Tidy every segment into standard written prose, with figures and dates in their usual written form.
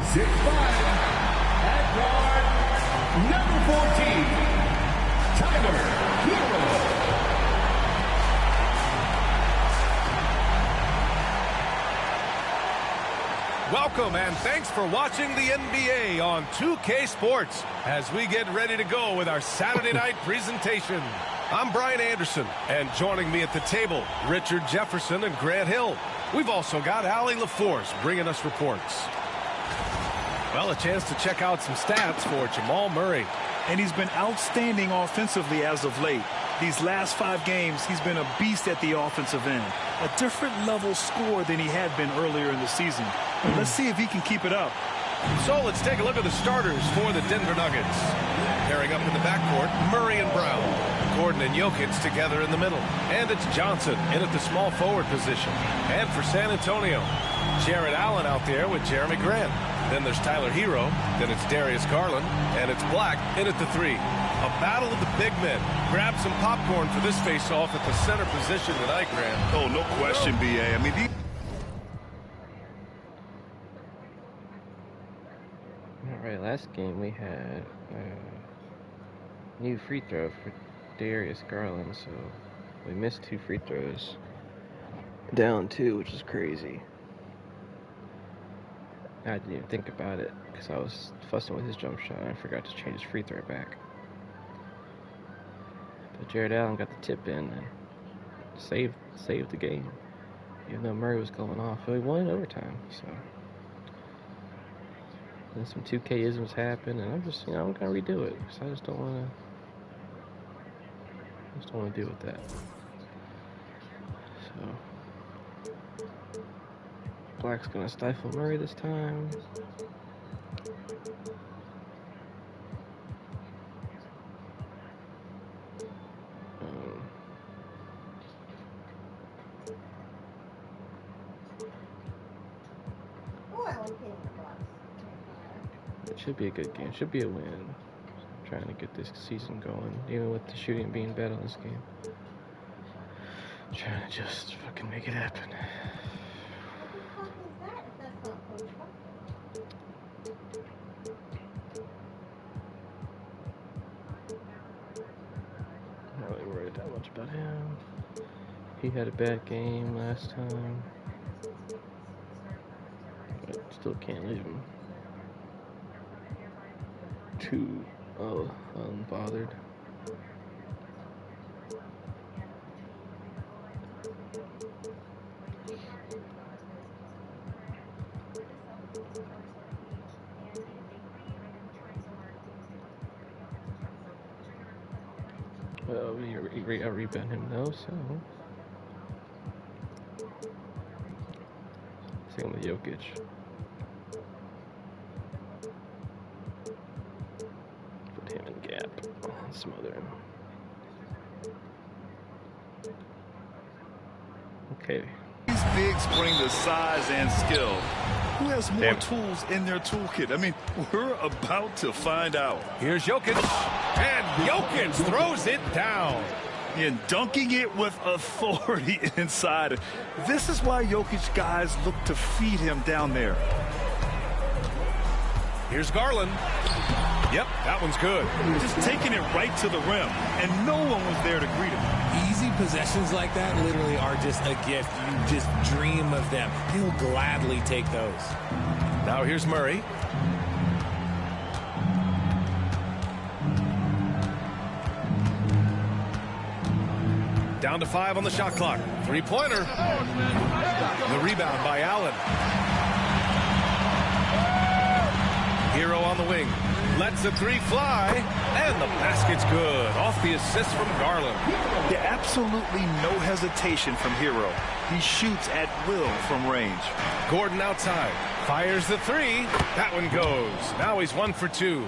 6'5", at guard, number 14, Tyler Hero. Welcome and thanks for watching the NBA on 2K Sports as we get ready to go with our Saturday night presentation. I'm Brian Anderson, and joining me at the table, Richard Jefferson and Grant Hill. We've also got Allie LaForce bringing us reports. Well, a chance to check out some stats for Jamal Murray. And he's been outstanding offensively as of late. These last 5 games, he's been a beast at the offensive end. A different level score than he had been earlier in the season. Let's see if he can keep it up. So let's take a look at the starters for the Denver Nuggets. Pairing up in the backcourt, Murray and Brown. Gordon and Jokic together in the middle. And it's Johnson in at the small forward position. And for San Antonio, Jared Allen out there with Jeremy Grant. Then there's Tyler Hero. Then it's Darius Garland. And it's Black in at the 3. A battle of the big men. Grab some popcorn for this face-off at the center position tonight, Grant. Oh, no question, B.A. I mean, All right, last game we had new free throw for Darius Garland, so we missed 2 free throws. Down 2, which is crazy. I didn't even think about it because I was fussing with his jump shot and I forgot to change his free throw back. But Jared Allen got the tip in and saved the game, even though Murray was going off. We won in overtime, so. Then some 2K-isms happen, and I'm just, I'm gonna redo it because I just don't want to deal with that. So. Black's gonna stifle Murray this time. It should be a good game. It should be a win. I'm trying to get this season going, even with the shooting being bad on this game. I'm trying to just fucking make it happen. Not really worried that much about him. He had a bad game last time, but still can't leave him too unbothered. Well, I'll rebound him though, so same with Jokic. Put him in gap and smother him. Okay. these bigs bring the size and skill. Who has more tools in their toolkit? I mean, we're about to find out. Here's Jokic, and Jokic throws it down. And dunking it with authority inside. This is why Jokic guys look to feed him down there. Here's Garland. Yep, that one's good. Just taking it right to the rim, and no one was there to greet him. Easy possessions like that literally are just a gift. You just dream of them. He'll gladly take those. Now here's Murray. Down to 5 on the shot clock. Three-pointer. The rebound by Allen. Hero on the wing. Lets the three fly. And the basket's good. Off the assist from Garland. Yeah, absolutely no hesitation from Hero. He shoots at will from range. Gordon outside. Fires the three. That one goes. Now he's 1 for 2.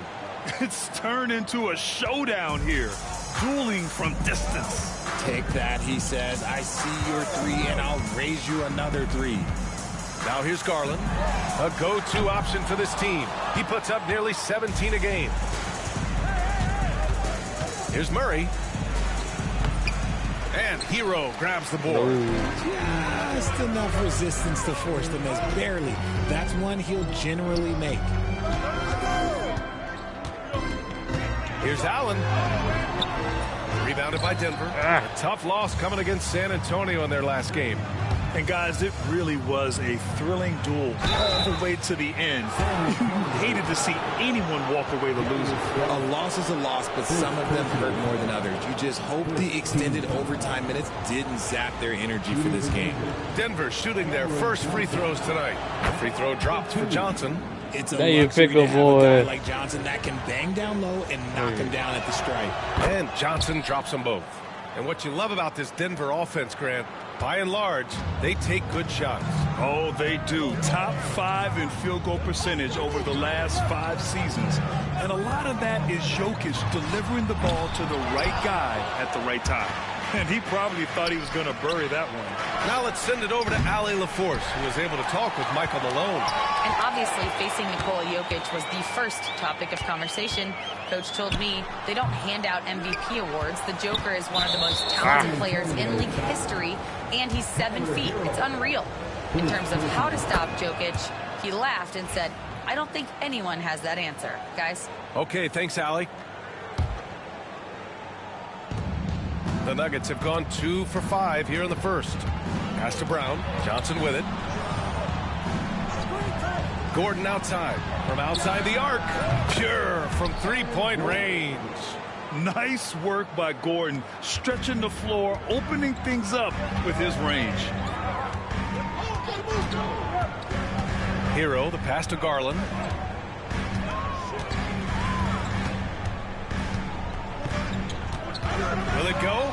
It's turned into a showdown here. Dueling from distance. Take that, he says. I see your three, and I'll raise you another three. Now here's Garland. A go-to option for this team. He puts up nearly 17 a game. Here's Murray. And Hero grabs the board. Just enough resistance to force the miss. Barely. That's one he'll generally make. Here's Allen. Rebounded by Denver. A tough loss coming against San Antonio in their last game. And guys, it really was a thrilling duel all the way to the end. You hated to see anyone walk away the loser. A loss is a loss, but some of them hurt more than others. You just hope the extended overtime minutes didn't zap their energy for this game. Denver shooting their first free throws tonight. Free throw dropped for Johnson. It's a There you luxury pickle to have a boy. guy like Johnson that can bang down low and knock him down at the stripe. And Johnson drops them both. And what you love about this Denver offense, Grant, by and large, they take good shots. Oh, they do. Top 5 in field goal percentage over the last 5 seasons. And a lot of that is Jokic delivering the ball to the right guy at the right time. And he probably thought he was going to bury that one. Now let's send it over to Allie LaForce, who was able to talk with Michael Malone. And obviously, facing Nikola Jokic was the first topic of conversation. Coach told me they don't hand out MVP awards. The Joker is one of the most talented players in league history, and he's 7 feet. It's unreal. In terms of how to stop Jokic, he laughed and said, I don't think anyone has that answer, guys. Okay, thanks, Allie. The Nuggets have gone 2 for 5 here in the first. Pass to Brown. Johnson with it. Gordon outside. From outside the arc. Pure from three-point range. Nice work by Gordon, stretching the floor, opening things up with his range. Hero, the pass to Garland. Will it go?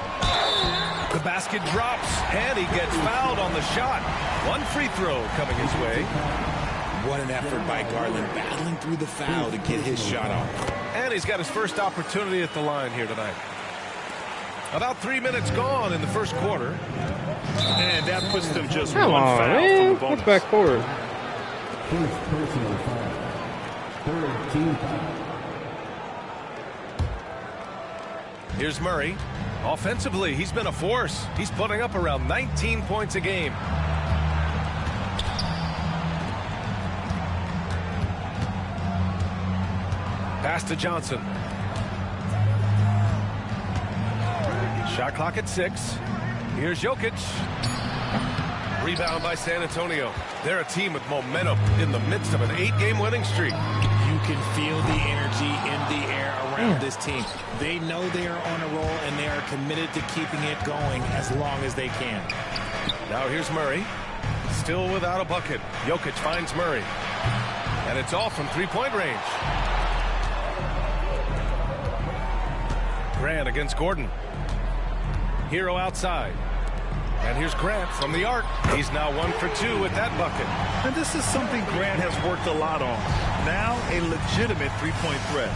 The basket drops, and he gets fouled on the shot. One free throw coming his way. What an effort by Garland, battling through the foul to get his shot off. And he's got his first opportunity at the line here tonight. About 3 minutes gone in the first quarter. And that puts them just Come one on, foul man. from the bonus. Look back forward. First personal foul. Third team foul. Here's Murray. Offensively, he's been a force. He's putting up around 19 points a game. Pass to Johnson. Shot clock at 6. Here's Jokic. Rebound by San Antonio. They're a team with momentum in the midst of an 8-game winning streak. You can feel the energy in the air around this team. They know they are on a roll, and they are committed to keeping it going as long as they can. Now here's Murray. Still without a bucket. Jokic finds Murray. And it's off from three-point range. Grant against Gordon. Hero outside. And here's Grant from the arc. He's now 1 for 2 with that bucket. And this is something Grant has worked a lot on. Now a legitimate three-point threat.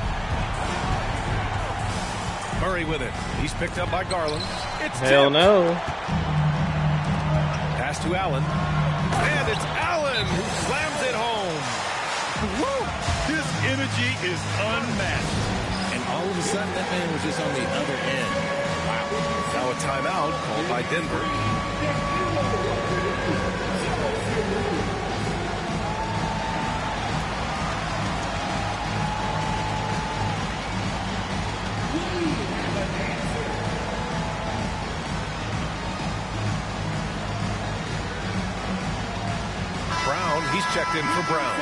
Murray with it. He's picked up by Garland. It's Hell tipped. no. Pass to Allen. And it's Allen who slams it home. Woo! His energy is unmatched. And all of a sudden, that man was just on the other end. Now a timeout called by Denver. Brown, he's checked in for Brown.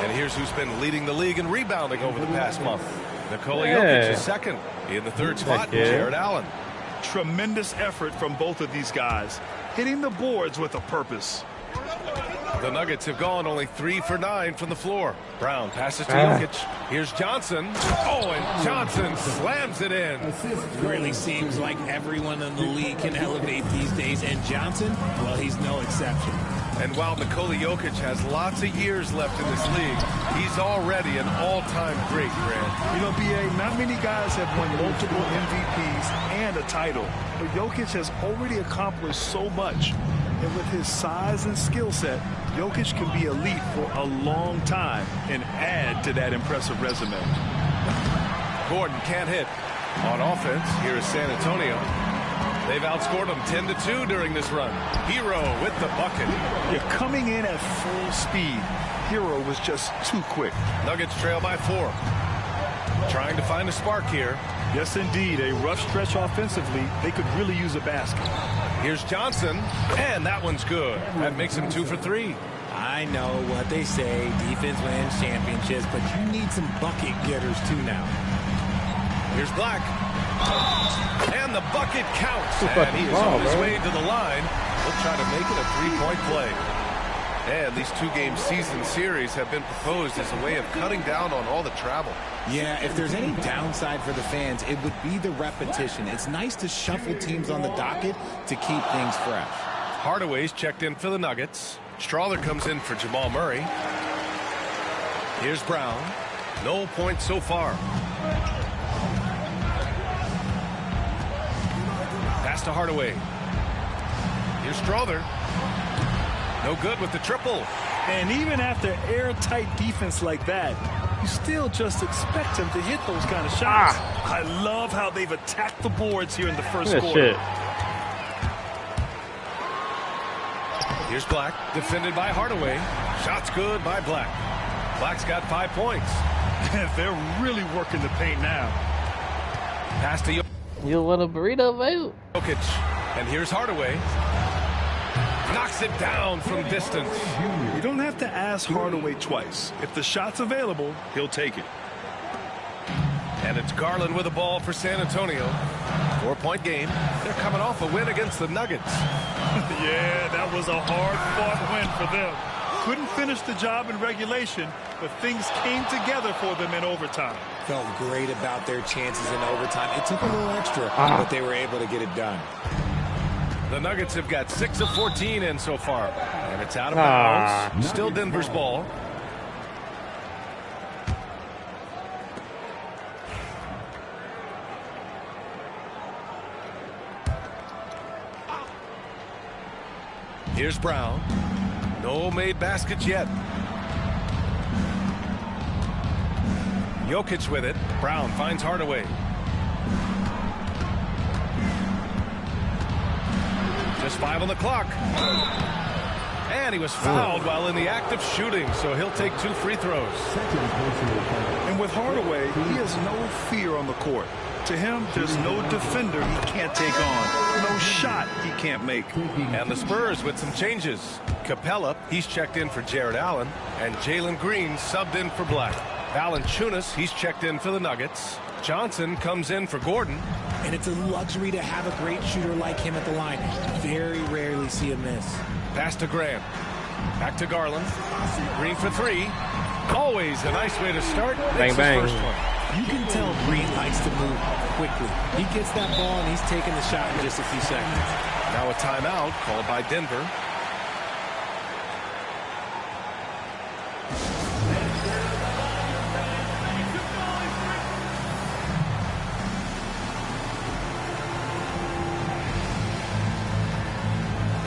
And here's who's been leading the league in rebounding over the past month. Nikola Jokic is second. In the third spot, Jared Allen. Tremendous effort from both of these guys, hitting the boards with a purpose. The Nuggets have gone only 3 for 9 from the floor. Brown passes to Jokic. Here's Johnson. Oh, and Johnson slams it in. It really seems like everyone in the league can elevate these days, and Johnson, well, he's no exception. And while Nikola Jokic has lots of years left in this league, he's already an all-time great, Grant. You know, B.A., not many guys have won multiple MVPs and a title, but Jokic has already accomplished so much. And with his size and skill set, Jokic can be elite for a long time and add to that impressive resume. Gordon can't hit. On offense, here is San Antonio. They've outscored them 10-2 during this run. Hero with the bucket. You're coming in at full speed. Hero was just too quick. Nuggets trail by 4. Trying to find a spark here. Yes, indeed. A rough stretch offensively. They could really use a basket. Here's Johnson, and that one's good. That makes him 2 for 3. I know what they say, defense wins championships, but you need some bucket getters too now. Here's Black. And the bucket counts. And he is on his way to the line. He'll try to make it a 3-point play. And these 2-game season series have been proposed as a way of cutting down on all the travel. Yeah, if there's any downside for the fans, it would be the repetition. It's nice to shuffle teams on the docket to keep things fresh. Hardaway's checked in for the Nuggets. Strawther comes in for Jamal Murray. Here's Brown. No points so far. Pass to Hardaway. Here's Strawther. No good with the triple. And even after airtight defense like that, you still just expect him to hit those kind of shots. I love how they've attacked the boards here in the first quarter. Shit. Here's Black, defended by Hardaway. Shots good by Black. Black's got 5 points. They're really working the paint now. Pass to You want a burrito, mate? Jokic. And here's Hardaway. Knocks it down from distance. You don't have to ask Hardaway twice. If the shot's available, he'll take it. And it's Garland with the ball for San Antonio. 4-point game. They're coming off a win against the Nuggets. Yeah, that was a hard-fought win for them. Couldn't finish the job in regulation, but things came together for them in overtime. Felt great about their chances in overtime. It took a little extra, but they were able to get it done. The Nuggets have got 6 of 14 in so far. And it's out of bounds. Still Denver's ball. Here's Brown. No made baskets yet. Jokic with it. Brown finds Hardaway. Just 5 on the clock. And he was fouled while in the act of shooting, so he'll take 2 free throws. And with Hardaway, he has no fear on the court. To him, there's no defender he can't take on. No shot he can't make. And the Spurs with some changes. Capella, he's checked in for Jared Allen. And Jalen Green subbed in for Black. Valanciunas, he's checked in for the Nuggets. Johnson comes in for Gordon. And it's a luxury to have a great shooter like him at the line. Very rarely see a miss. Pass to Grant. Back to Garland. Green for 3. Always a nice way to start. Bang, bang. First one. You can tell Green likes to move quickly. He gets that ball and he's taking the shot in just a few seconds. Now a timeout called by Denver.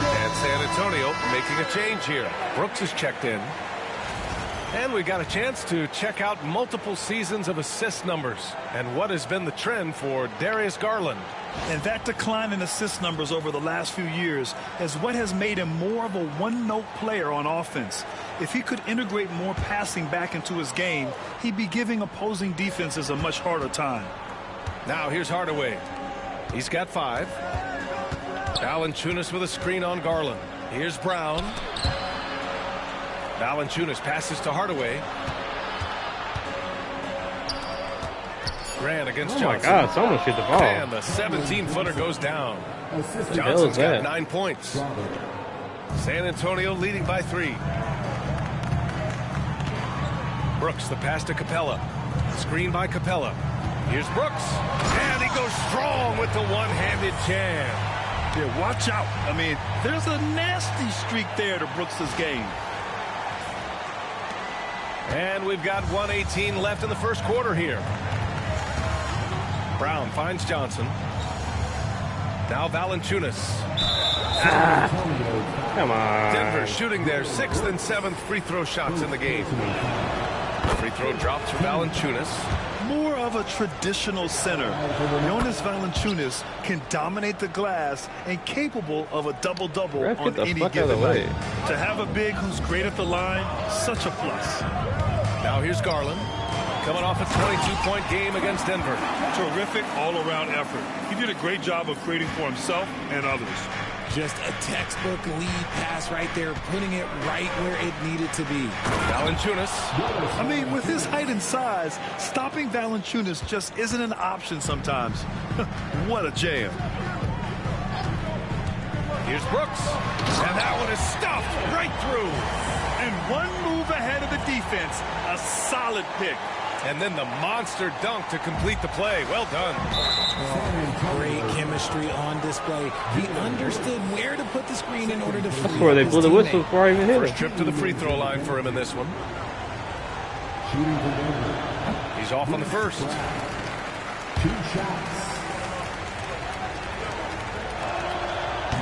And San Antonio making a change here. Brooks is checked in. And we got a chance to check out multiple seasons of assist numbers and what has been the trend for Darius Garland. And that decline in assist numbers over the last few years is what has made him more of a one-note player on offense. If he could integrate more passing back into his game, he'd be giving opposing defenses a much harder time. Now here's Hardaway. He's got 5. Valanciunas with a screen on Garland. Here's Brown. Valanciunas passes to Hardaway. Grant against Johnson. Oh my God, someone shoot the ball. And the 17-footer goes down. Johnson's got 9 points. San Antonio leading by 3. Brooks, the pass to Capella. Screen by Capella. Here's Brooks. And he goes strong with the one-handed jam. Yeah, watch out. I mean, there's a nasty streak there to Brooks's game. And we've got 1:18 left in the first quarter here. Brown finds Johnson. Now Valanciunas. Come on. Denver shooting their 6th and 7th free throw shots in the game. Free throw drops for Valanciunas. more of a traditional center. Jonas Valanciunas can dominate the glass and capable of a double-double on any given night. To have a big who's great at the line, such a plus. Now here's Garland, coming off a 22-point game against Denver. Terrific all-around effort. He did a great job of creating for himself and others. Just a textbook lead pass right there, putting it right where it needed to be. Valanciunas. I mean, with his height and size, stopping Valanciunas just isn't an option sometimes. What a jam. Here's Brooks. And that one is stuffed right through. And one move ahead of the defense. A solid pick. And then the monster dunk to complete the play. Well done. Great chemistry on display. He understood where to put the screen in order to free. That's where they blew the whistle before I even hit First it. trip to the free throw line for him in this one. He's off on the first. 2 shots.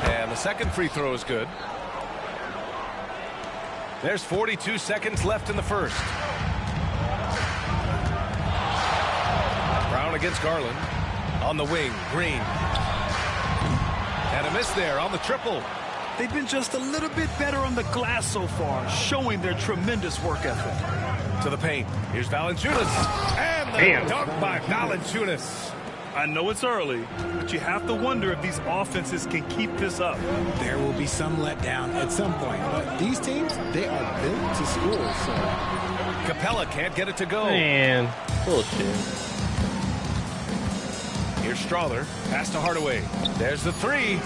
And the second free throw is good. There's 42 seconds left in the first. Brown against Garland. On the wing, Green. And a miss there on the triple. They've been just a little bit better on the glass so far, showing their tremendous work ethic. To the paint. Here's Valanciunas. And the dunk by Valanciunas. I know it's early, but you have to wonder if these offenses can keep this up. There will be some letdown at some point, but these teams, they are built to score. So Capella can't get it to go. Man, bullshit. Here's Strawler. Pass to Hardaway. There's the three.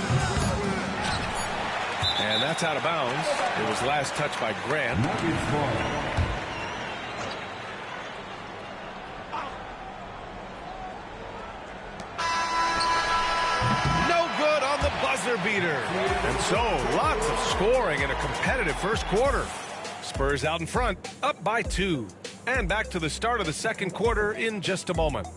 And that's out of bounds. It was last touched by Grant. No good on the buzzer beater. And so lots of scoring in a competitive first quarter. Spurs out in front, up by 2. And back to the start of the second quarter in just a moment.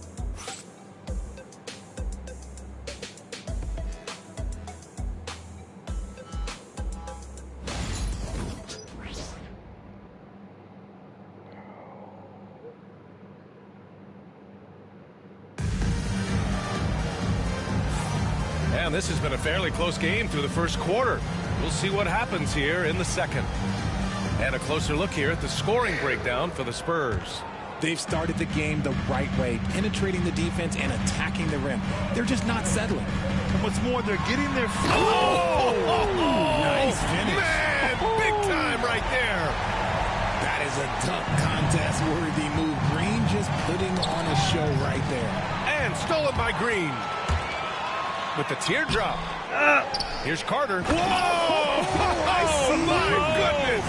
And this has been a fairly close game through the first quarter. We'll see what happens here in the second. And a closer look here at the scoring breakdown for the Spurs. they've started the game the right way, penetrating the defense and attacking the rim. They're just not settling. And what's more, they're getting their... Nice finish. Man, big time right there. That is a dunk contest-worthy move. Green just putting on a show right there. And stolen by Green. With the teardrop. Here's Carter. Whoa! Oh, my goodness.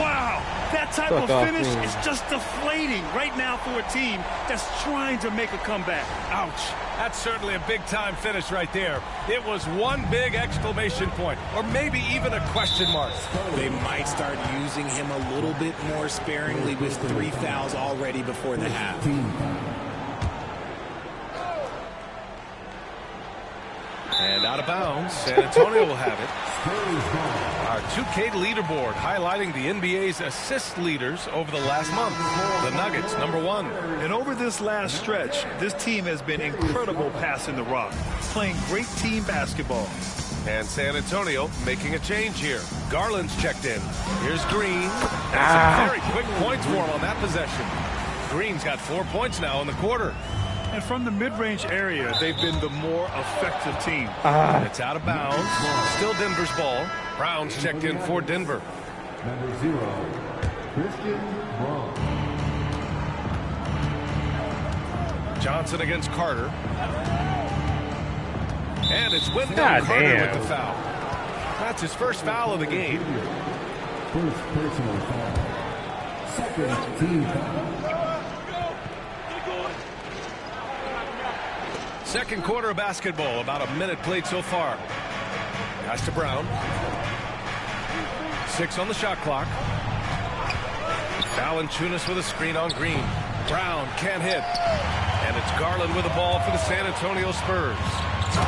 Wow, that type of finish is just deflating right now for a team that's trying to make a comeback. Ouch. That's certainly a big-time finish right there. It was one big exclamation point, or maybe even a question mark. They might start using him a little bit more sparingly with 3 fouls already before the half. And out of bounds, San Antonio will have it. Our 2K leaderboard highlighting the NBA's assist leaders over the last month. The Nuggets, #1. And over this last stretch, this team has been incredible passing the rock, playing great team basketball. And San Antonio making a change here. Garland's checked in. Here's Green. Some very quick points for him on that possession. Green's got 4 points now in the quarter. And from the mid-range area, they've been the more effective team. It's out of bounds. Still Denver's ball. Brown's checked in for Denver. #0, Christian Braun. Johnson against Carter. And it's Wendell Carter with the foul. That's his first foul of the game. First personal foul. Second team foul. Second quarter of basketball, about a minute played so far. Pass to Brown. 6 on the shot clock. Valanciunas with a screen on Green. Brown can't hit. And it's Garland with the ball for the San Antonio Spurs.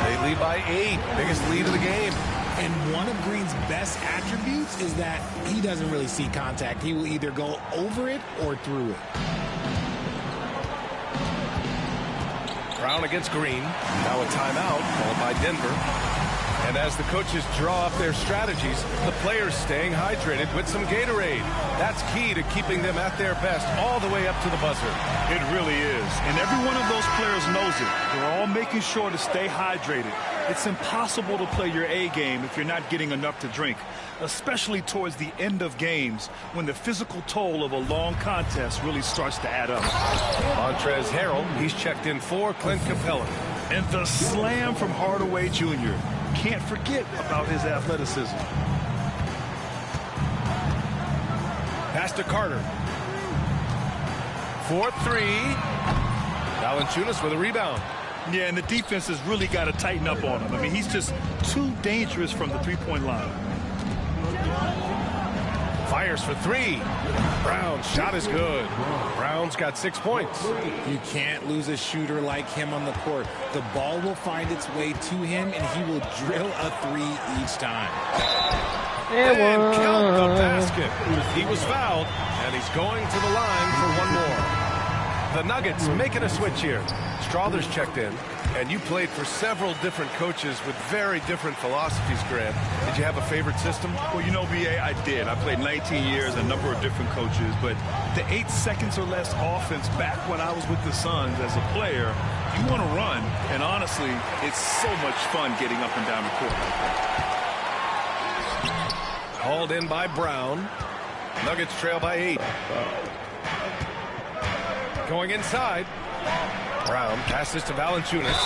They lead by 8, biggest lead of the game. And one of Green's best attributes is that he doesn't really see contact. He will either go over it or through it. Brown against Green. Now a timeout called by Denver. And as the coaches draw up their strategies, the players staying hydrated with some Gatorade. That's key to keeping them at their best all the way up to the buzzer. It really is. And every one of those players knows it. They're all making sure to stay hydrated. It's impossible to play your A game if you're not getting enough to drink, especially towards the end of games when the physical toll of a long contest really starts to add up. Montrezl Harrell, he's checked in for Clint Capella. And the slam from Hardaway Jr. Can't forget about his athleticism. Pass to Carter. 4-3. Valanciunas with a rebound. Yeah, and the defense has really got to tighten up on him. I mean, he's just too dangerous from the three-point line. Fires for three. Brown's shot is good. Brown's got 6 points. You can't lose a shooter like him on the court. The ball will find its way to him, and he will drill a three each time. And count the basket. He was fouled, and he's going to the line for one more. The Nuggets making a switch here. Strother's checked in, and you played for several different coaches with very different philosophies, Grant. Did you have a favorite system? Well, you know, B.A., I did. I played 19 years, a number of different coaches, but the 8 seconds or less offense back when I was with the Suns as a player, you want to run, and honestly, it's so much fun getting up and down the court like that. Called in by Brown. Nuggets trail by 8. Going inside. Brown passes to Valanciunas.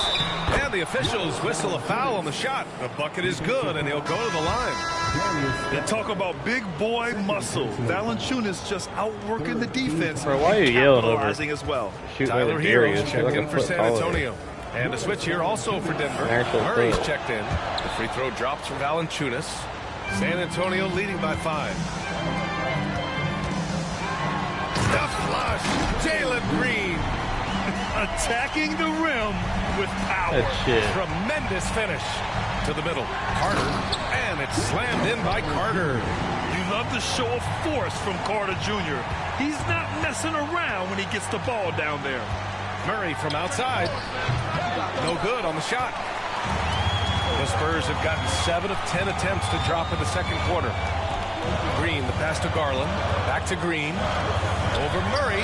And the officials whistle a foul on the shot. The bucket is good, and he'll go to the line. They talk about big boy muscle. Valanciunas just outworking the defense. Bro, why are you yelling over? As well. Tyler Hero's checked in for San Antonio. And a switch here also for Denver. Murray's checked in. The free throw drops from Valanciunas. San Antonio leading by 5. The flush. Jalen Green. Attacking the rim with power. Tremendous finish to the middle. Carter, and it's slammed in by Carter. You love the show of force from Carter Jr. He's not messing around when he gets the ball down there. Murray from outside. No good on the shot. The Spurs have gotten 7 of 10 attempts to drop in the second quarter. Green, the pass to Garland. Back to Green. Over Murray.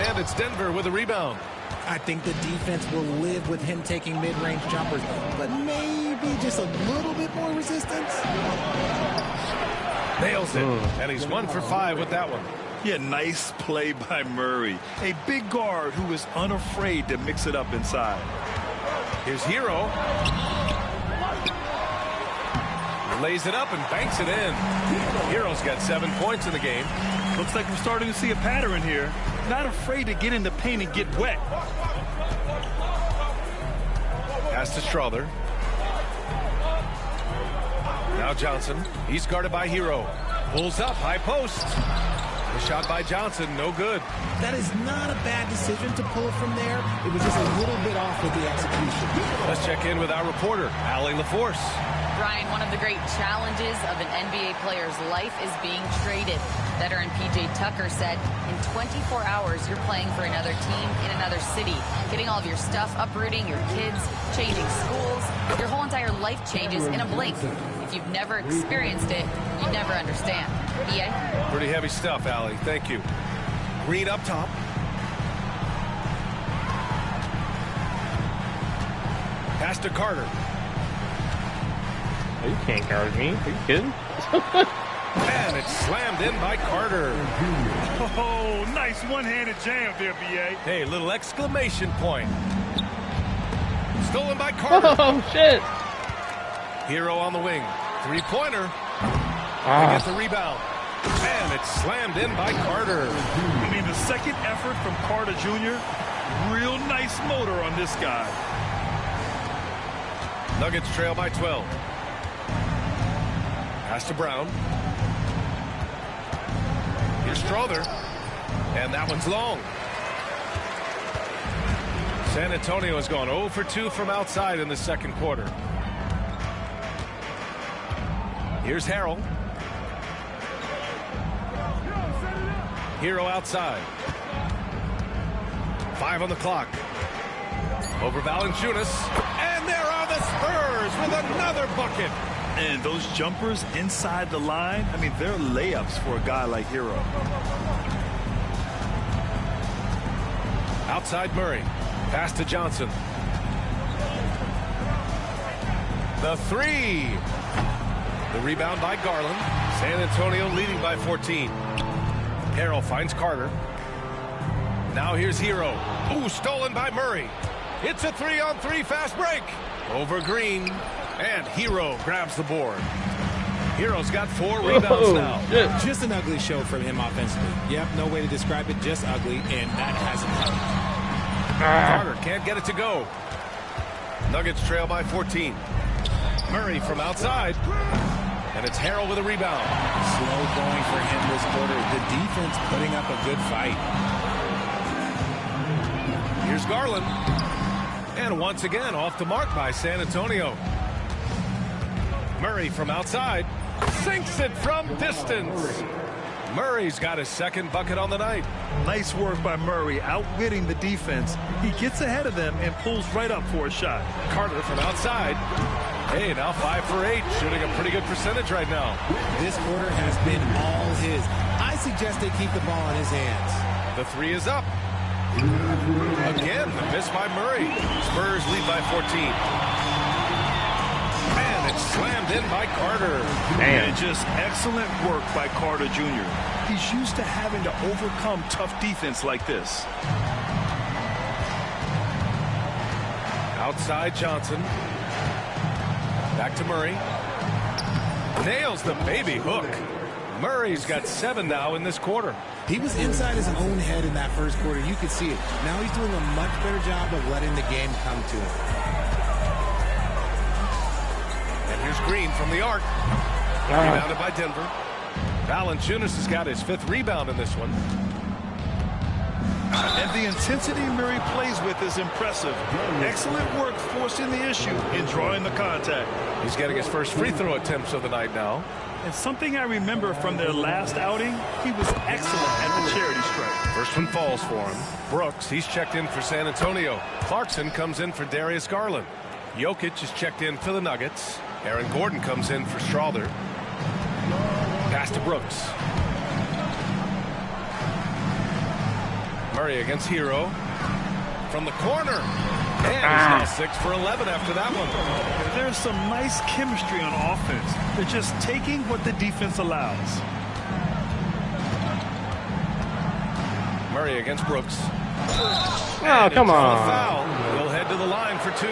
And it's Denver with a rebound. I think the defense will live with him taking mid-range jumpers, but maybe just a little bit more resistance. Nails it. And he's 1 for 5 with that one. Yeah, nice play by Murray. A big guard who is unafraid to mix it up inside. Here's Hero. Lays it up and banks it in. Hero's got 7 points in the game. Looks like we're starting to see a pattern here. Not afraid to get in the paint and get wet. Pass to Strother. Now Johnson. He's guarded by Hero. Pulls up, high post. The shot by Johnson, no good. That is not a bad decision to pull it from there. It was just a little bit off with the execution. Let's check in with our reporter, Allie LaForce. Brian, one of the great challenges of an NBA player's life is being traded. Veteran P.J. Tucker said, in 24 hours, you're playing for another team in another city, getting all of your stuff, uprooting your kids, changing schools. Your whole entire life changes in a blink. If you've never experienced it, you never understand. EA? Pretty heavy stuff, Allie. Thank you. Green up top. Pass to Carter. Oh, you can't guard me. Are you kidding? And it's slammed in by Carter. Oh, nice one-handed jam there, B.A. Hey, little exclamation point. Stolen by Carter. Oh, shit. Hero on the wing. Three-pointer. They get the rebound. And it's slammed in by Carter. I mean, the second effort from Carter Jr., real nice motor on this guy. Nuggets trail by 12. Pass to Brown. Here's Strother. And that one's long. San Antonio has gone 0 for 2 from outside in the second quarter. Here's Harrell. Hero outside. 5 on the clock. Over Valanciunas. And there are the Spurs with another bucket. And those jumpers inside the line, I mean, they're layups for a guy like Hero. Outside Murray. Pass to Johnson. The three. The rebound by Garland. San Antonio leading by 14. Harrell finds Carter. Now here's Hero. Ooh, stolen by Murray. It's a 3-on-3 fast break. Over Green. And Hero grabs the board. Hero's got 4 rebounds now. Just an ugly show from him offensively. Yep, no way to describe it, just ugly, and that hasn't helped. Carter can't get it to go. Nuggets trail by 14. Murray from outside. And it's Harrell with a rebound. Slow going for him this quarter. The defense putting up a good fight. Here's Garland. And once again, off the mark by San Antonio. Murray from outside. Sinks it from distance. Murray's got his second bucket on the night. Nice work by Murray, outwitting the defense. He gets ahead of them and pulls right up for a shot. Carter from outside. Hey, now 5 for 8, shooting a pretty good percentage right now. This quarter has been all his. I suggest they keep the ball in his hands. The 3 is up. Again, the miss by Murray. Spurs lead by 14. And it's slammed in by Carter. And just excellent work by Carter Jr. He's used to having to overcome tough defense like this. Outside Johnson. Back to Murray. Nails the baby hook. Murray's got 7 now in this quarter. He was inside his own head in that first quarter. You could see it. Now he's doing a much better job of letting the game come to him. And here's Green from the arc. Rebounded by Denver. Valanciunas has got his 5th rebound in this one. And the intensity Murray plays with is impressive. Excellent work forcing the issue and drawing the contact. He's getting his first free throw attempts of the night now. And something I remember from their last outing, he was excellent at the charity stripe. First one falls for him. Brooks, he's checked in for San Antonio. Clarkson comes in for Darius Garland. Jokic is checked in for the Nuggets. Aaron Gordon comes in for Strother. Pass to Brooks. Murray against Hero. From the corner. And he's now 6 for 11 after that one. There's some nice chemistry on offense. They're just taking what the defense allows. Murray against Brooks. Oh, come on. Foul. He'll head to the line for 2.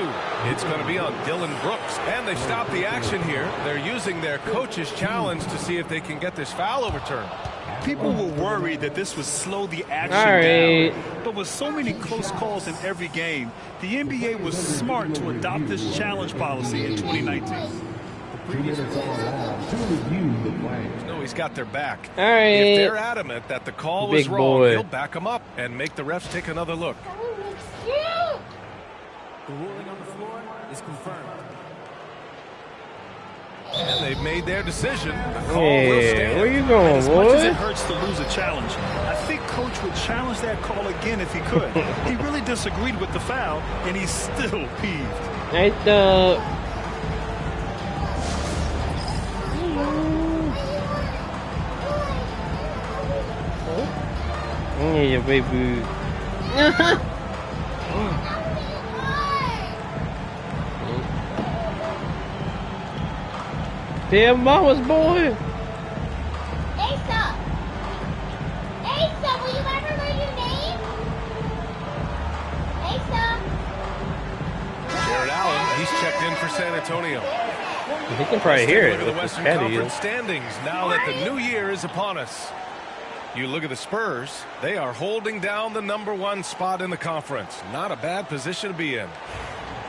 It's going to be on Dylan Brooks. And they stop the action here. They're using their coach's challenge to see if they can get this foul overturned. People were worried that this would slow the action down. But with so many close calls in every game, the NBA was smart to adopt this challenge policy in 2019. No, he's got their back. All right. If they're adamant that the call was wrong, he'll back them up and make the refs take another look. The ruling on the floor is confirmed. And they've made their decision. The call Hey, will stand. where you going, As much as it boy? hurts to lose a challenge, I think Coach would challenge that call again if he could. He really disagreed with the foul, and he's still peeved. Right there. Yeah, baby. Damn, mama's boy. Asa! Asa, will you ever learn your name? Asa! Jared Allen, he's checked in for San Antonio. He can probably hear it. Look at the Western Conference standings now that the new year is upon us. You look at the Spurs, they are holding down the #1 spot in the conference. Not a bad position to be in.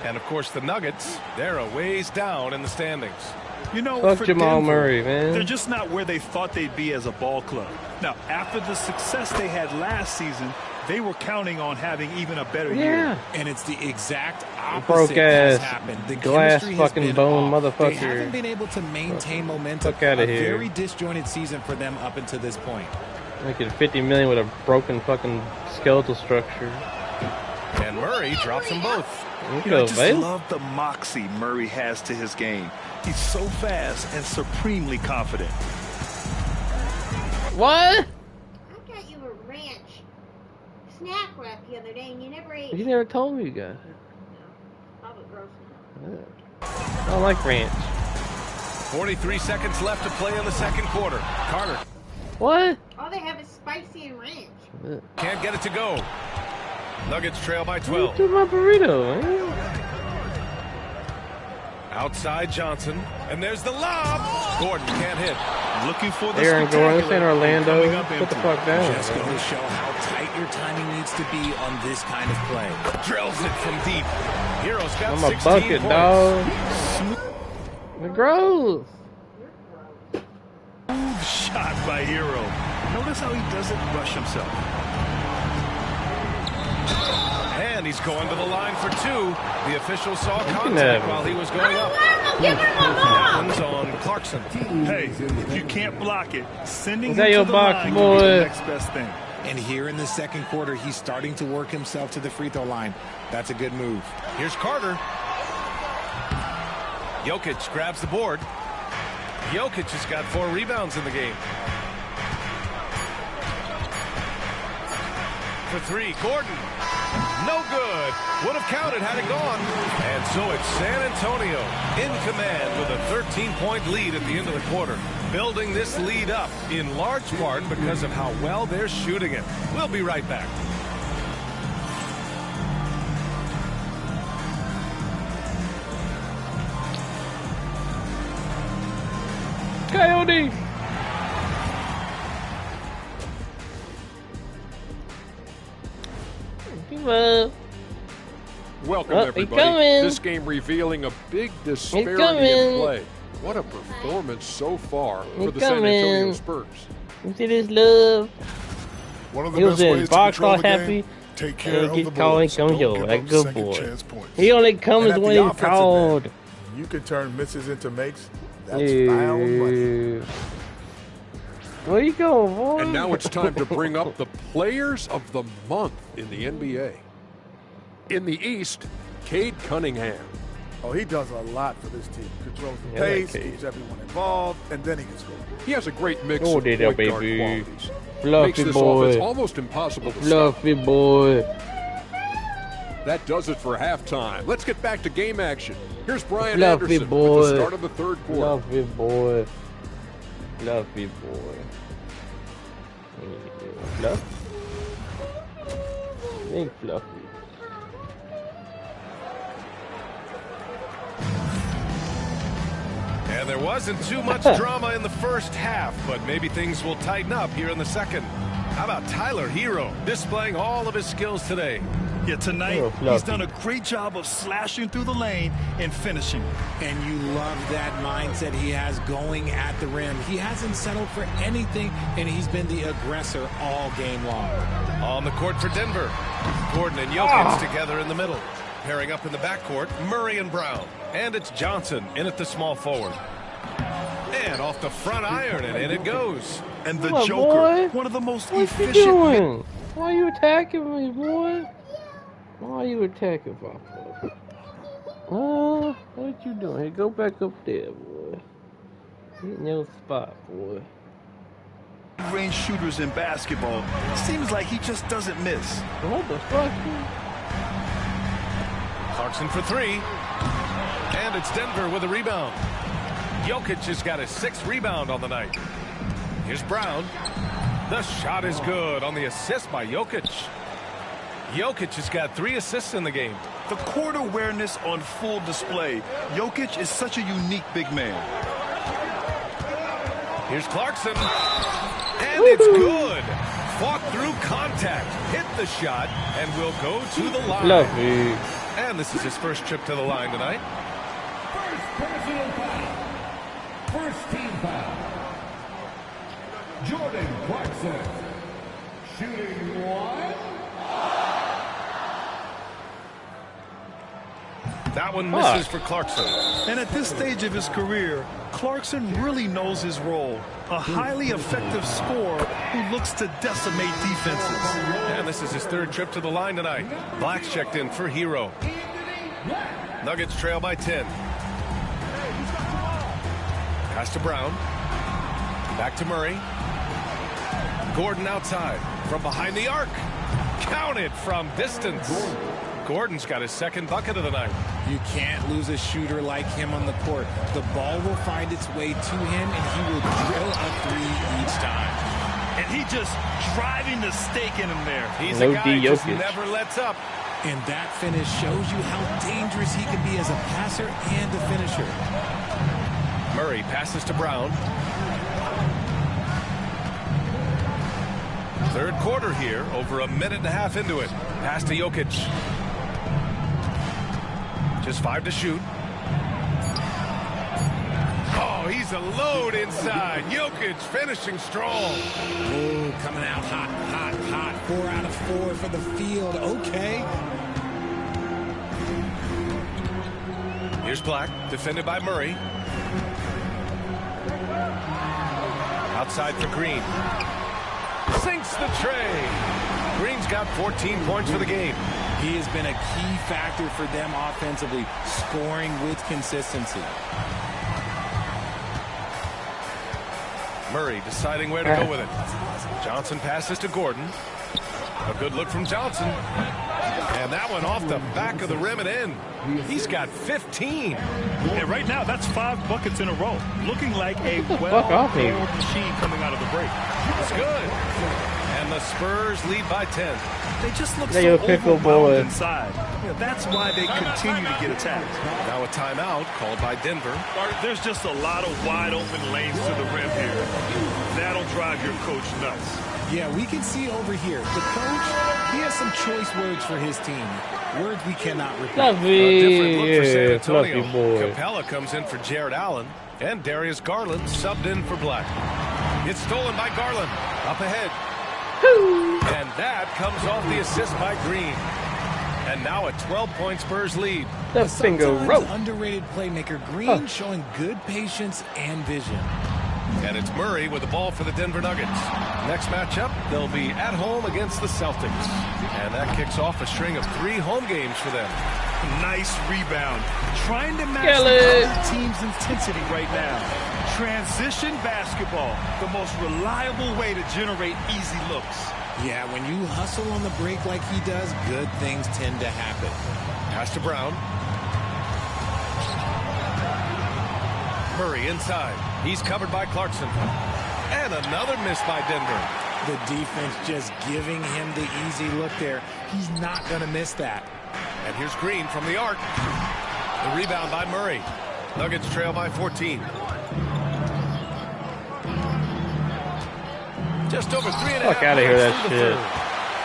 And of course the Nuggets, they're a ways down in the standings. You know, Fuck for Jamal Denver, Murray, man. they're just not where they thought they'd be as a ball club. Now, after the success they had last season, they were counting on having even a better year. And it's the exact opposite Broke has ass, happened. The glass chemistry has fucking been bone off. motherfucker. They haven't been able to maintain momentum. Fuck outta a here. very disjointed season for them up until this point. Making $50 million with a broken fucking skeletal structure. And Murray drops them both. You know, I just love the moxie Murray has to his game. He's so fast and supremely confident. What? I got you a ranch snack wrap the other day and you never ate. You never told me you got it. Probably gross enough. I don't like ranch. 43 seconds left to play in the second quarter. Carter. What? All they have is spicy and ranch. Can't get it to go. Nuggets trail by 12. Do my burrito, man. Outside Johnson. And there's the lob. Gordon can't hit. Looking for the Aaron Gordon, in Orlando. Put the fuck down. Just going to show how tight your timing needs to be on this kind of play. Drills it from deep. Hero's got I'm 16 a bucket, points. dog. The gross. Smooth shot by Hero. Notice how he doesn't rush himself. And he's going to the line for two. The official saw contact while he was going up. Happens on Clarkson. Hey, if you can't block it, sending Is him that to your the box, line boy? will be the next best thing. And here in the second quarter, he's starting to work himself to the free throw line. That's a good move. Here's Carter. Jokic grabs the board. Jokic has got 4 rebounds in the game. For 3, Gordon. No good. Would have counted had it gone. And so it's San Antonio in command with a 13-point lead at the end of the quarter. Building this lead up in large part because of how well they're shooting it. We'll be right back. Coyote. Welcome, Oh, everybody. This game revealing a big disparity in play. What a performance so far for the San Antonio Spurs. You see this love? One of the He was best in ways to box control all the game, happy. take care of the Get called, balls. come Don't yo, give that up good second boy. chance points. He only And comes at when the he's offensive called. end, you can turn misses into makes. That's foul money. Where you going, boy? And now it's time to bring up the players of the month in the NBA. In the East, Cade Cunningham. Oh, he does a lot for this team. Controls the Yeah, pace, that keeps everyone involved, and then he can score. He has a great mix Oh, of there, point guard baby. qualities. Fluffy Makes this boy. offense almost impossible to Fluffy stop. boy. That does it for halftime. Let's get back to game action. Here's Brian Fluffy Anderson boy. with the start of the third quarter. Fluffy boy. Fluffy boy. Fluffy? Big Fluffy. And there wasn't too much drama in the first half, but maybe things will tighten up here in the second. How about Tyler Hero displaying all of his skills today? Yeah, tonight he's done a great job of slashing through the lane and finishing. And you love that mindset he has going at the rim. He hasn't settled for anything, and he's been the aggressor all game long. On the court for Denver, Gordon and Jokic together in the middle. Pairing up in the backcourt, Murray and Brown. And it's Johnson in at the small forward. And off the front iron, and in it goes. And the Come on, Joker, boy. one of the most What you efficient. doing? Why are you attacking me, boy? Why are you attacking Papa? What you doing? Hey, go back up there, boy. Get in your spot, boy. Range shooters in basketball. Seems like he just doesn't miss. What the fuck? Clarkson for 3. And it's Denver with a rebound. Jokic has got his 6th rebound on the night. Here's Brown. The shot is good on the assist by Jokic. Jokic has got 3 assists in the game. The court awareness on full display. Jokic is such a unique big man. Here's Clarkson. And it's good. Fought through contact. Hit the shot and will go to the line. Fluffy. And this is his first trip to the line tonight. First personal foul. First team foul. Jordan Clarkson. Shooting 1. That one misses for Clarkson. And at this stage of his career, Clarkson really knows his role. A highly effective scorer who looks to decimate defenses. And this is his third trip to the line tonight. Black's checked in for Hero. Nuggets trail by 10. Pass to Brown. Back to Murray. Gordon outside. From behind the arc. Counted from distance. Gordon's got his second bucket of the night. You can't lose a shooter like him on the court. The ball will find its way to him, and he will drill a three each time. And he just driving the stake in him there. He's a guy who just never lets up. And that finish shows you how dangerous he can be as a passer and a finisher. Murray passes to Brown. Third quarter here, over a minute and a half into it. Pass to Jokic. Just 5 to shoot. Oh, he's a load inside. Jokic finishing strong. Ooh, coming out hot, hot, hot. 4 out of 4 for the field. Okay. Here's Black, defended by Murray. Outside for Green. Sinks the tray. Green's got 14 points for the game. He has been a key factor for them offensively, scoring with consistency. Murray deciding where to go with it. Johnson passes to Gordon. A good look from Johnson. And that one off the back of the rim and in. He's got 15. And right now, that's 5 buckets in a row. Looking like a well-oiled machine coming out of the break. It's good. And the Spurs lead by 10. They just look so overwhelmed inside. Yeah, that's why they continue to get attacked. Now a timeout called by Denver. There's just a lot of wide open lanes to the rim here. That'll drive your coach nuts. Yeah, we can see over here. The coach, he has some choice words for his team. Words we cannot repeat. A different look for San Antonio. Capella comes in for Jared Allen. And Darius Garland subbed in for Black. It's stolen by Garland. Up ahead. And that comes off the assist by Green. And now a 12-point Spurs lead. The finger rope. Underrated playmaker Green showing good patience and vision. And it's Murray with the ball for the Denver Nuggets. Next matchup, they'll be at home against the Celtics. And that kicks off a string of 3 home games for them. Nice rebound. Trying to match the other team's intensity right now. Transition basketball, the most reliable way to generate easy looks. Yeah, when you hustle on the break like he does, good things tend to happen. Pass to Brown. Murray inside. He's covered by Clarkson. And another miss by Denver. The defense just giving him the easy look there. He's not going to miss that. And here's Green from the arc. The rebound by Murray. Nuggets trail by 14. Just over 3.5. Fuck out of here, that shit.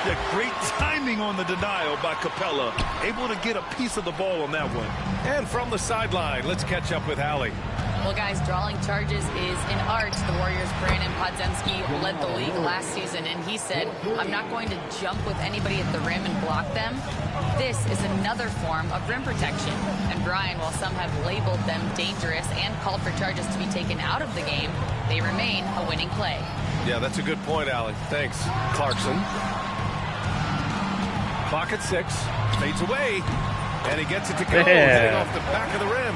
Yeah, great timing on the denial by Capella. Able to get a piece of the ball on that one. And from the sideline, let's catch up with Allie. Well, guys, drawing charges is an art. The Warriors' Brandon Podziemski led the league last season, and he said, I'm not going to jump with anybody at the rim and block them. This is another form of rim protection. And Brian, while some have labeled them dangerous and called for charges to be taken out of the game, they remain a winning play. Yeah, that's a good point, Allie. Thanks. Clarkson. Clock at 6. Fades away. And he gets it to go. Hitting off the back of the rim.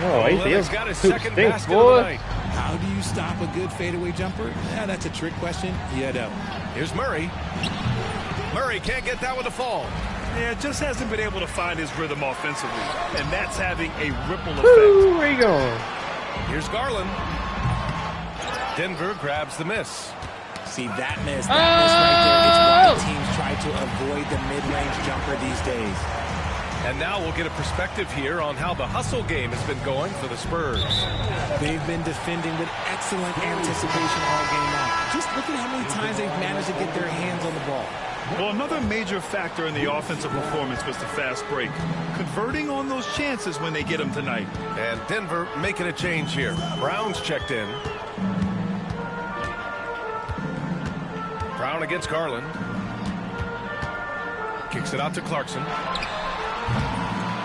Oh, he's got his second basket of the night. How do you stop a good fadeaway jumper? Yeah, that's a trick question. You don't. Here's Murray. Murray can't get that one to fall. Yeah, just hasn't been able to find his rhythm offensively. And that's having a ripple effect. Woo, where you going? Here's Garland. Denver grabs the miss. See that miss right there. It's why teams try to avoid the mid-range jumper these days. And now we'll get a perspective here on how the hustle game has been going for the Spurs. They've been defending with excellent anticipation all game long. Just look at how many times they've managed to get their hands on the ball. Well, another major factor in the offensive performance was the fast break. Converting on those chances when they get them tonight. And Denver making a change here. Brown's checked in. Brown against Garland. Kicks it out to Clarkson.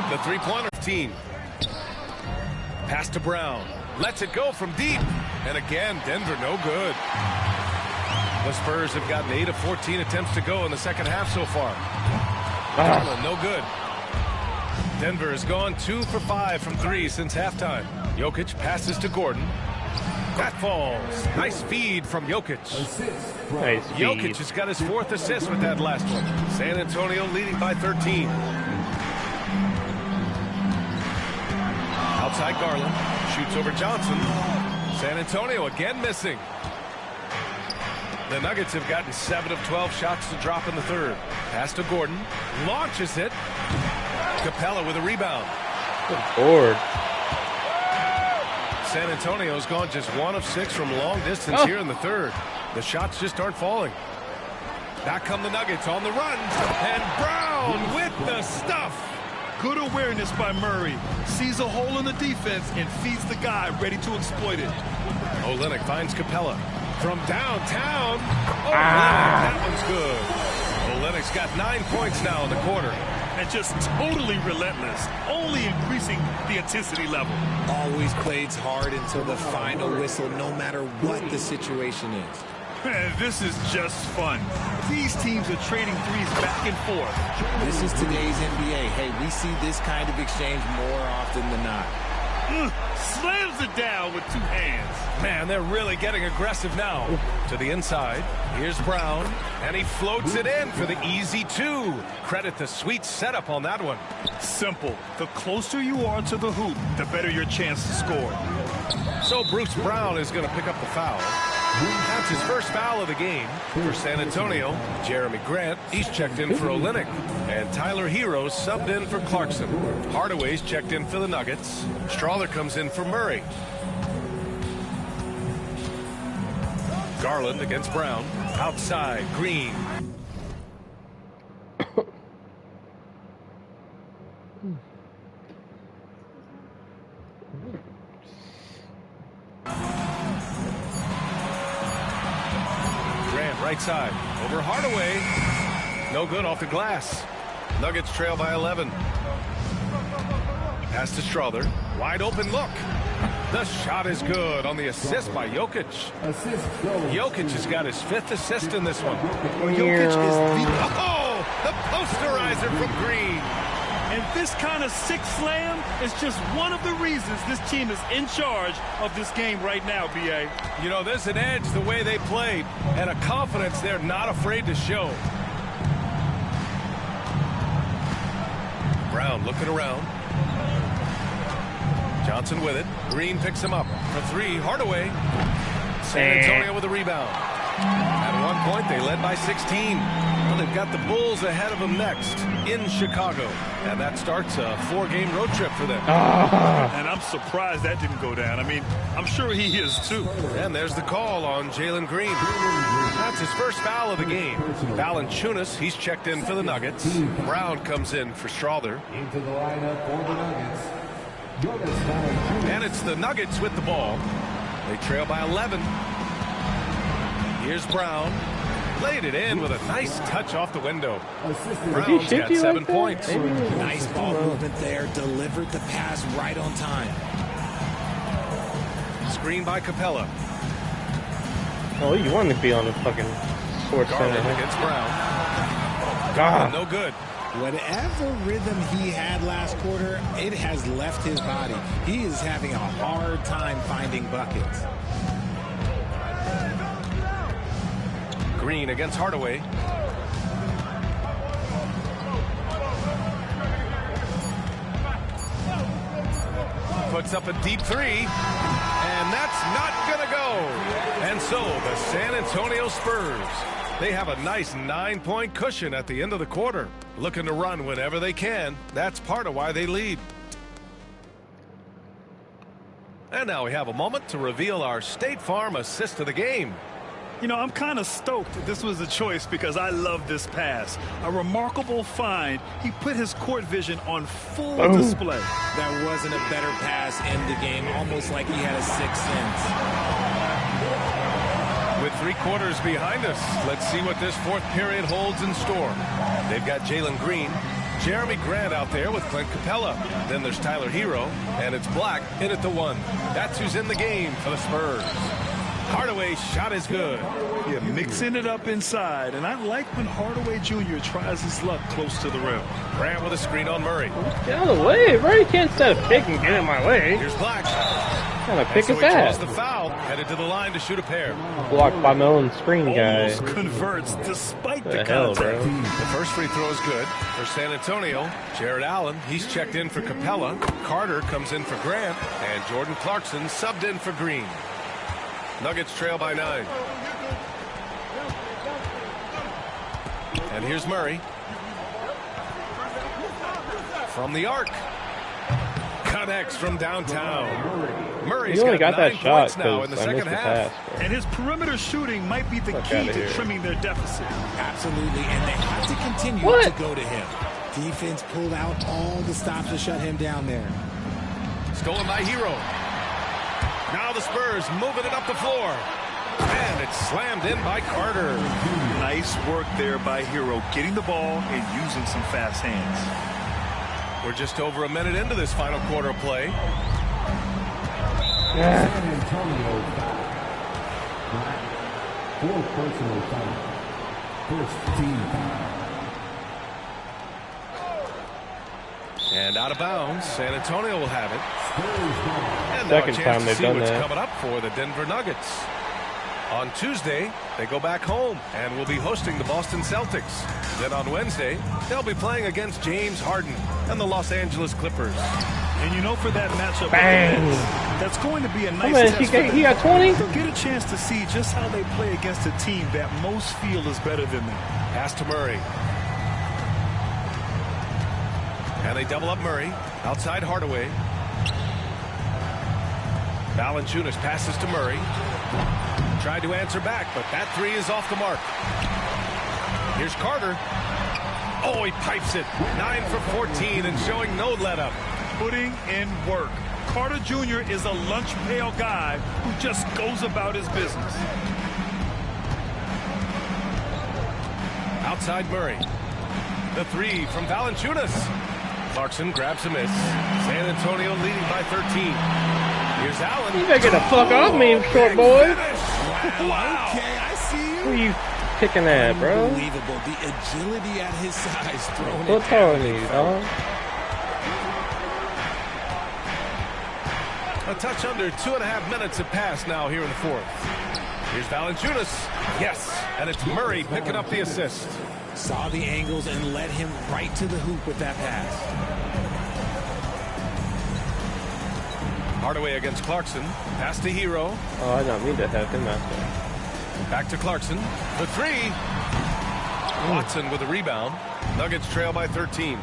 The three-pointer. 15. Pass to Brown. Lets it go from deep. And again, Denver no good. The Spurs have gotten 8 of 14 attempts to go in the second half so far. Garland, no good. Denver has gone 2 for 5 from 3 since halftime. Jokic passes to Gordon. That falls. Nice feed from Jokic. Nice feed. Jokic has got his 4th assist with that last one. San Antonio leading by 13. Outside Garland. Shoots over Johnson. San Antonio again missing. The Nuggets have gotten 7 of 12 shots to drop in the third. Pass to Gordon. Launches it. Capella with a rebound. Good board. San Antonio's gone just 1 of 6 from long distance here in the third. The shots just aren't falling. Back come the Nuggets on the run. And Brown with the stuff. Good awareness by Murray. Sees a hole in the defense and feeds the guy ready to exploit it. Olynyk finds Capella. From downtown. Olynyk, that one's good. Olynyk's got 9 points now in the quarter. And just totally relentless, only increasing the intensity level. Always plays hard until the final whistle, no matter what the situation is. Man, this is just fun. These teams are trading threes back and forth. This is today's NBA. Hey, we see this kind of exchange more often than not. Slams it down with 2 hands. Man, they're really getting aggressive now. To the inside. Here's Brown. And he floats it in for the easy 2. Credit the sweet setup on that one. Simple. The closer you are to the hoop, the better your chance to score. So Bruce Brown is going to pick up the foul. That's his first foul of the game. For San Antonio, Jeremy Grant, he's checked in for Olynyk. And Tyler Hero subbed in for Clarkson. Hardaway's checked in for the Nuggets. Strawther comes in for Murray. Garland against Brown. Outside, Green. Grant, right side. Over Hardaway. No good off the glass. Nuggets trail by 11. Pass to Strawther. Wide open look. The shot is good on the assist by Jokic. Jokic has got his 5th assist in this one. Jokic is the posterizer from Green. And this kind of sick slam is just one of the reasons this team is in charge of this game right now, B.A. You know, there's an edge the way they played and a confidence they're not afraid to show. Brown looking around. Johnson with it. Green picks him up for 3. Hardaway. San Antonio with a rebound. At one point, they led by 16. Well, they've got the Bulls ahead of them next in Chicago. And that starts a 4-game road trip for them. And I'm surprised that didn't go down. I mean, I'm sure he is too. And there's the call on Jalen Green. That's his first foul of the game. Valanciunas, he's checked in for the Nuggets. Brown comes in for Strawther. Into the lineup for the Nuggets. And it's the Nuggets with the ball. They trail by 11. Here's Brown. Laid it in with a nice touch off the window. Brown's got 7 points. Nice ball movement there. Delivered the pass right on time. Screen by Capella. Oh, you want to be on the fucking Sports Garland Center. against Brown. No good. Whatever rhythm he had last quarter, it has left his body. He is having a hard time finding buckets. Green against Hardaway. Puts up a deep 3. And that's not going to go. And so the San Antonio Spurs, they have a nice 9-point cushion at the end of the quarter. Looking to run whenever they can. That's part of why they lead. And now we have a moment to reveal our State Farm assist of the game. You know, I'm kind of stoked that this was a choice because I love this pass. A remarkable find. He put his court vision on full display. There wasn't a better pass in the game, almost like he had a 6th sense. With 3 quarters behind us, let's see what this 4th period holds in store. They've got Jalen Green. Jeremy Grant out there with Clint Capella. Then there's Tyler Hero, and it's Black in at the 1. That's who's in the game for the Spurs. Hardaway's shot is good. Yeah, mixing it up inside, and I like when Hardaway Jr. tries his luck close to the rim. Grant with a screen on Murray. Get out of the way, bro. You can't set a pick and get in my way. Here's Black. What kind of pick So is he draws that? the foul, headed to the line to shoot a pair. Blocked by my own screen guy. Almost converts despite What the the hell, contact. bro? The first free throw is good for San Antonio. Jared Allen, he's checked in for Capella. Carter comes in for Grant, and Jordan Clarkson subbed in for Green. Nuggets trail by 9. And here's Murray. From the arc. Connects from downtown. Murray's He only got that 9 shot points now in the because I missed second the half. pass, bro. And his perimeter shooting might be the Fuck key outta to here. trimming their deficit. Absolutely, and they have to continue What? to go to him. Defense pulled out all the stops to shut him down there. Stolen by Hero. Now the Spurs moving it up the floor. And it's slammed in by Carter. Nice work there by Hero, getting the ball and using some fast hands. We're just over a minute into this final quarter play. San Antonio foul. Black. 4 personal foul. First team foul. And out of bounds, San Antonio will have it. Spurs ball. And now a Second chance time to they've see done what's that. coming up for the Denver Nuggets. On Tuesday, they go back home and will be hosting the Boston Celtics. Then on Wednesday, they'll be playing against James Harden and the Los Angeles Clippers. And you know, for that matchup, Bang. that's going to be a nice How much? test He for got, them. he got 20? They'll get a chance to see just how they play against a team that most feel is better than them. Pass to Murray. And they double up Murray. Outside Hardaway. Valanciunas passes to Murray. Tried to answer back, but that 3 is off the mark. Here's Carter. Oh, he pipes it. 9 for 14 and showing no let-up. Putting in work. Carter Jr. is a lunch pail guy who just goes about his business. Outside Murray. The 3 from Valanciunas. Clarkson grabs a miss. San Antonio leading by 13. Here's Allen. You better get the fuck off me, short boy. Wow. Okay, I see Who you. you picking at, bro? Unbelievable. The agility at his size throwing What's it wrong down. with you, dog? A touch under 2.5 minutes have passed now here in the fourth. Here's Valanciunas. Yes, and it's Murray picking up the assist. Saw the angles and led him right to the hoop with that pass. Hardaway against Clarkson. Pass to Hero. Oh, I don't mean to have him out there. Back to Clarkson. The 3. Watson with a rebound. Nuggets trail by 13.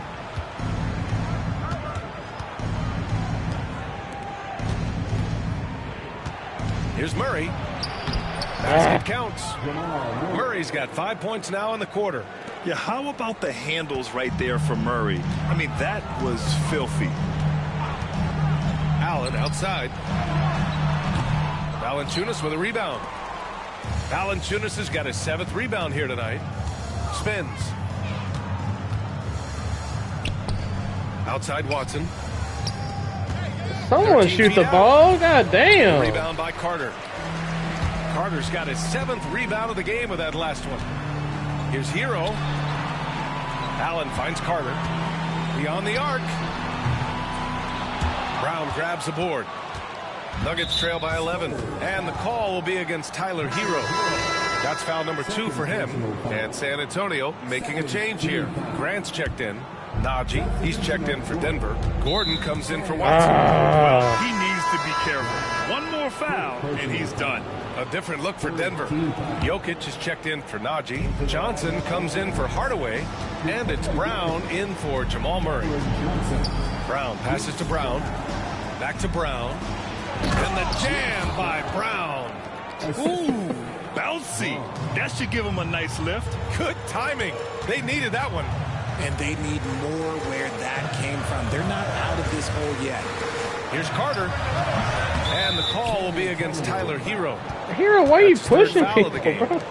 Here's Murray. Basket counts. Murray's got 5 points now in the quarter. Yeah, how about the handles right there for Murray? I mean, that was filthy. Allen outside. Valanciunas with a rebound. Valanciunas has got his 7th rebound here tonight. Spins. Outside Watson. Someone 13 shoot feet the out. ball. God damn. Rebound by Carter. Carter's got his 7th rebound of the game with that last one. Here's Hero. Allen finds Carter. Beyond the arc. Brown grabs the board. Nuggets trail by 11. And the call will be against Tyler Hero. That's foul number 2 for him. And San Antonio making a change here. Grant's checked in. Najee, he's checked in for Denver. Gordon comes in for Watson. He needs to be careful. One more foul, and he's done. A different look for Denver. Jokic is checked in for Najee. Johnson comes in for Hardaway. And it's Brown in for Jamal Murray. Brown passes to Brown. Back to Brown. And the jam by Brown. Ooh, bouncy. That should give him a nice lift. Good timing. They needed that one. And they need more where that came from. They're not out of this hole yet. Here's Carter. And the call will be against Tyler Hero. Hero, why are you That's his third pushing foul people, of the game. bro? What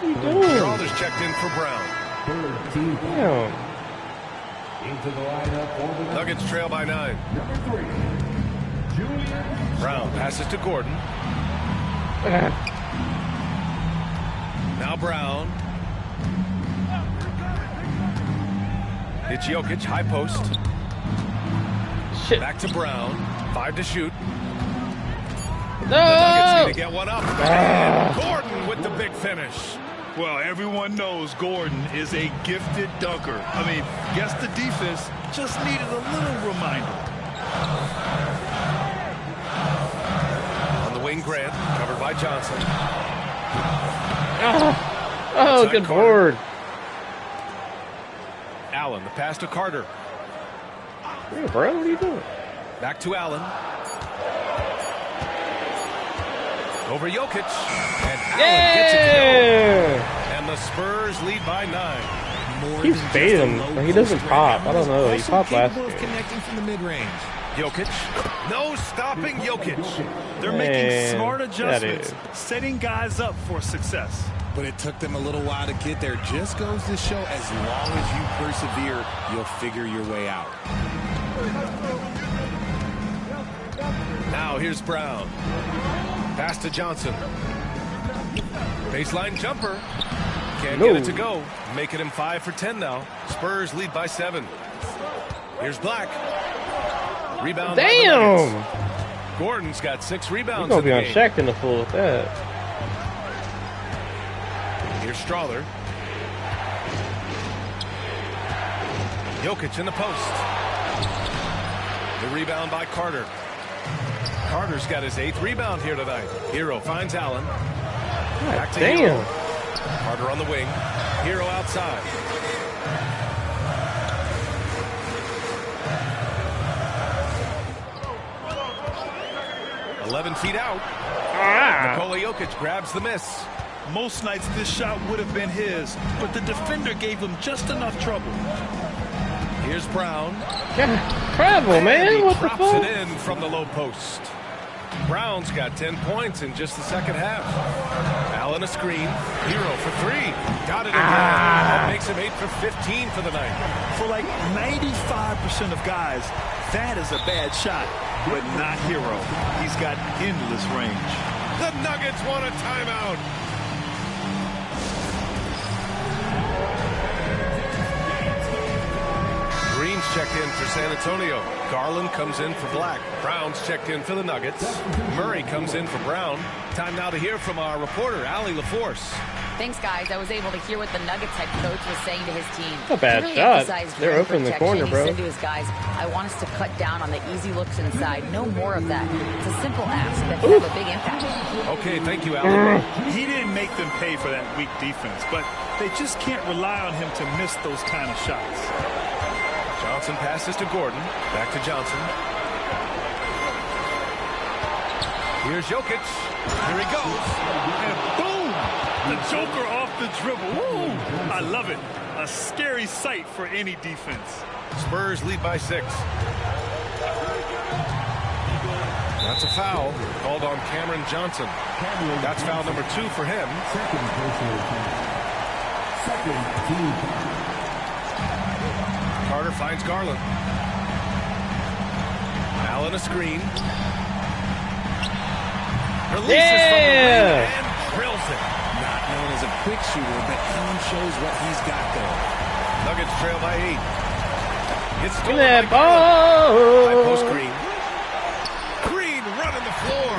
are you doing? Strawther's checked in for Brown. Damn. Into the lineup for the Nuggets trail by 9. Number 3, Julian. Brown passes to Gordon. Now Brown. It's Jokic, high post. Shit. Back to Brown. 5 to shoot. No! The Nuggets need to get one up. And Gordon with the big finish. Well, everyone knows Gordon is a gifted dunker. I mean, guess the defense just needed a little reminder. On the wing, Grant, covered by Johnson. Oh, good board. Allen, the pass to Carter. Hey, bro, what are you doing? Back to Allen. Over Jokic. And Allen gets it to go. And the Spurs lead by 9. He's fading, but he doesn't pop. I don't know. He popped last year. year. Connecting from the mid-range. Jokic. No stopping Jokic. They're making smart adjustments, setting guys up for success. But it took them a little while to get there. Just goes to show, as long as you persevere, you'll figure your way out. Now here's Brown. Pass to Johnson. Baseline jumper. Can't get it to go. Making him 5 for 10 now. Spurs lead by 7. Here's Black. Rebound. Damn! Gordon's got 6 rebounds. You're going to be on Shaq in the full with that. Here's Strawler. Jokic in the post. The rebound by Carter. Carter's got his 8th rebound here tonight. Hero finds Allen. Back to Hero. Carter on the wing. Hero outside. "11 feet out." Nikola Jokic grabs the miss. Most nights this shot would have been his, but the defender gave him just enough trouble. Here's Brown. Travel, man. What the fuck? Drops it in from the low post. Brown's got 10 points in just the second half. Allen a screen. Hero for 3. Got it again. That makes him 8 for 15 for the night. For like 95% of guys, that is a bad shot, but not Hero. He's got endless range. The Nuggets want a timeout. Green's checked in for San Antonio. Garland comes in for Black. Brown's checked in for the Nuggets. Murray comes in for Brown. Time now to hear from our reporter, Allie LaForce. Thanks, guys. I was able to hear what the Nuggets head coach was saying to his team. Not a bad shot. They're open in the corner, bro. He said to his guys, I want us to cut down on the easy looks inside. No more of that. It's a simple ask that can have a big impact. Okay, thank you, Allie. He didn't make them pay for that weak defense, but they just can't rely on him to miss those kind of shots. Johnson passes to Gordon. Back to Johnson. Here's Jokic. Here he goes. And boom! The Joker off the dribble. Woo! I love it. A scary sight for any defense. Spurs lead by 6. That's a foul called on Cameron Johnson. That's foul number 2 for him. Second personal foul. Second team foul. Carter finds Garland. Allen a screen. Releases from the wing and drills it. Not known as a quick shooter, but Allen shows what he's got there. Nuggets trail by 8. It's stolen That by Garland. High ball. post Green. Green running the floor.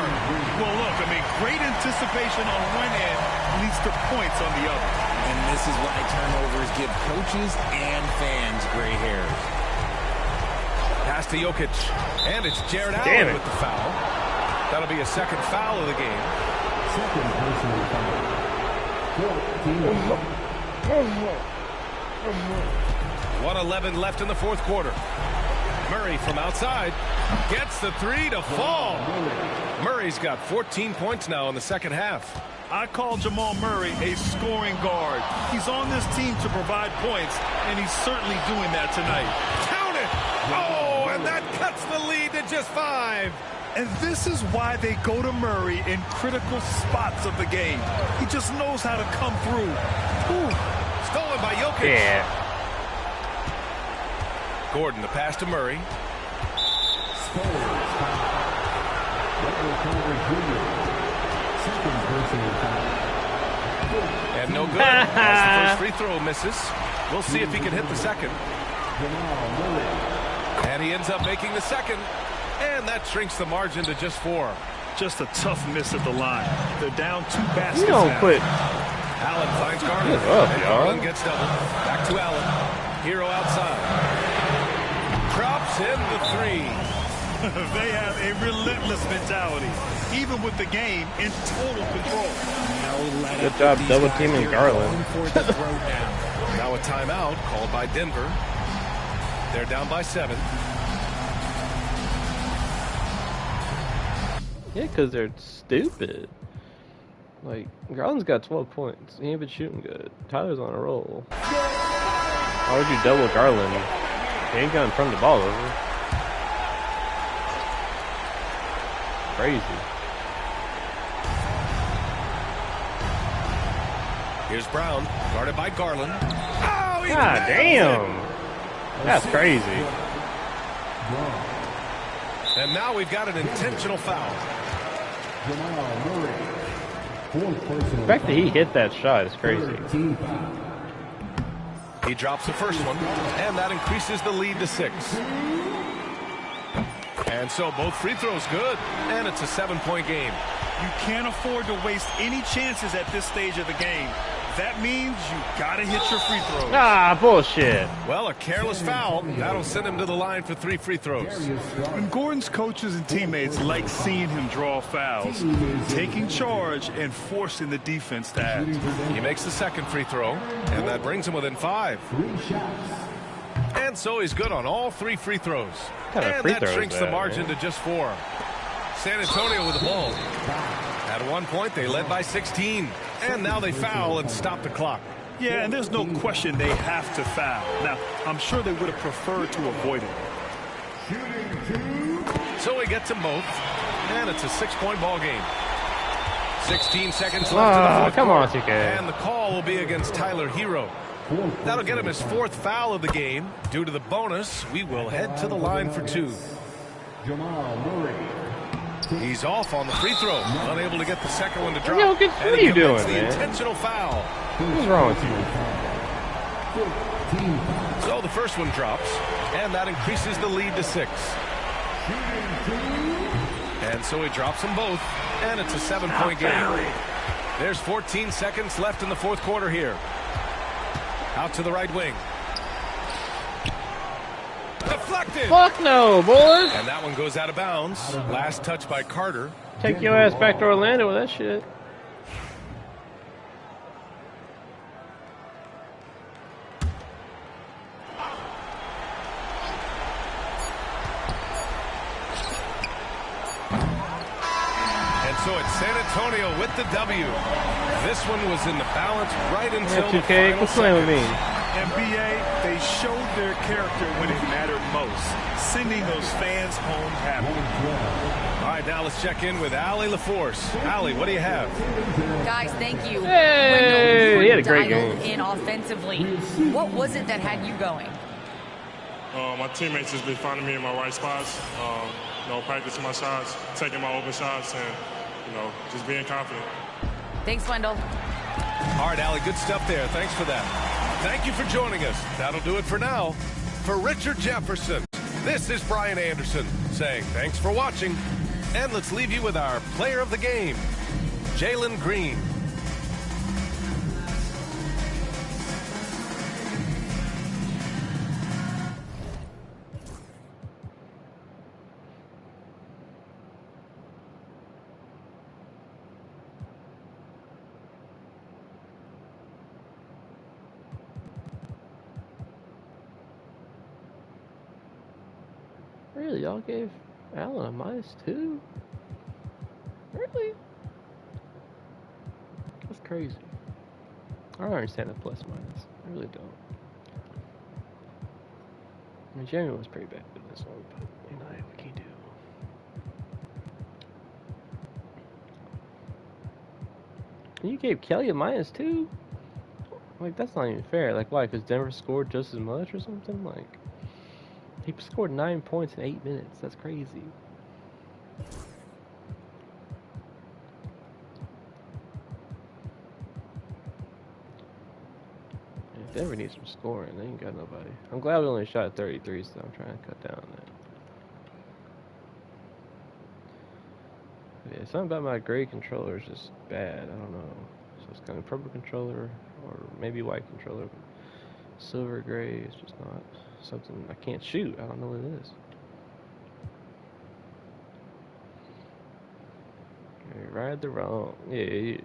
Well, look, I mean, great anticipation on one end leads to points on the other. And this is why turnovers give coaches and fans gray hairs. Pass to Jokic. And it's Jared Allen with the foul. That'll be a second foul of the game. Second personal foul. 1:11 left in the fourth quarter. Murray from outside gets the 3 to fall. Murray's got 14 points now in the second half. I call Jamal Murray a scoring guard. He's on this team to provide points, and he's certainly doing that tonight. Count it! Oh, and that cuts the lead to just 5. And this is why they go to Murray in critical spots of the game. He just knows how to come through. Stolen by Jokic. Yeah. Gordon, the pass to Murray. And no good. As the first free throw misses. We'll see if he can hit the second. And he ends up making the second. And that shrinks the margin to just 4. Just a tough miss at the line. They're down 2 baskets. You don't now. quit. Allen finds Garland. And Garland gets double. Back to Allen. Hero outside. Drops in the 3. They have a relentless mentality, even with the game in total control. Good job double teaming Garland. Now a timeout called by Denver. They're down by 7. Yeah, because they're stupid. Like, Garland's got 12 points. He ain't been shooting good. Tyler's on a roll. Why would you double Garland? He ain't gonna turn the ball over. Crazy. Here's Brown, guarded by Garland. Oh, God damn. That's crazy. And now we've got an intentional foul. The fact that he hit that shot is crazy. He drops the first one, and that increases the lead to 6. And so both free throws good, and it's a 7-point game. You can't afford to waste any chances at this stage of the game. That means you gotta hit your free throws. Ah, bullshit. Well, a careless foul. That'll send him to the line for 3 free throws. And Gordon's coaches and teammates like seeing him draw fouls, taking charge and forcing the defense to act. He makes the second free throw, and that brings him within 5. And so he's good on all 3 free throws. And that shrinks the margin to just 4. San Antonio with the ball. At one point, they led by 16. And now they foul and stop the clock. Yeah, and there's no question they have to foul. Now, I'm sure they would have preferred to avoid it. So he gets them both. And it's a 6-point ball game. 16 seconds left in the fourth come on, quarter. TK. And the call will be against Tyler Hero. That'll get him his 4th foul of the game. Due to the bonus, we will head to the line for 2. He's off on the free throw, unable to get the second one to drop. Yo, what are you doing, man? Intentional foul. What's wrong with you? So the first one drops, and that increases the lead to 6. And so he drops them both, and it's a 7-point game. There's 14 seconds left in the fourth quarter here. Out to the right wing. Deflected. Fuck no, boys. And that one goes out of bounds. Last touch by Carter. Take your ass back to Orlando with that shit. And so it's San Antonio with the W. This one was in the balance right until the 2K, final quit playing with me. NBA, they showed their character when it mattered most, sending those fans home happy. All right, now let's check in with Allie LaForce. Allie, what do you have? Guys, thank you. Hey, Wendell, he had a great dialed game. in offensively. What was it that had you going? My teammates just been finding me in my right spots, practicing my shots, taking my open shots, and, just being confident. Thanks, Wendell. All right, Allie, good stuff there. Thanks for that. Thank you for joining us. That'll do it for now. For Richard Jefferson, this is Brian Anderson saying thanks for watching. And let's leave you with our player of the game, Jalen Green. Really? Y'all gave Allen a -2? Really? That's crazy. I don't understand the plus minus. I really don't. I mean, Jamie was pretty bad in this one, but what can you do? And you gave Kelly a -2? Like, that's not even fair. Like, why? Because Denver scored just as much or something? Like, He scored 9 points in 8 minutes. That's crazy. Denver needs some scoring. They ain't got nobody. I'm glad we only shot 33, so I'm trying to cut down on that. Yeah, something about my gray controller is just bad. I don't know. So it's kind of purple controller or maybe white controller. But silver gray is just not something I can't shoot. I don't know what it is. Ride the wrong. Yeah.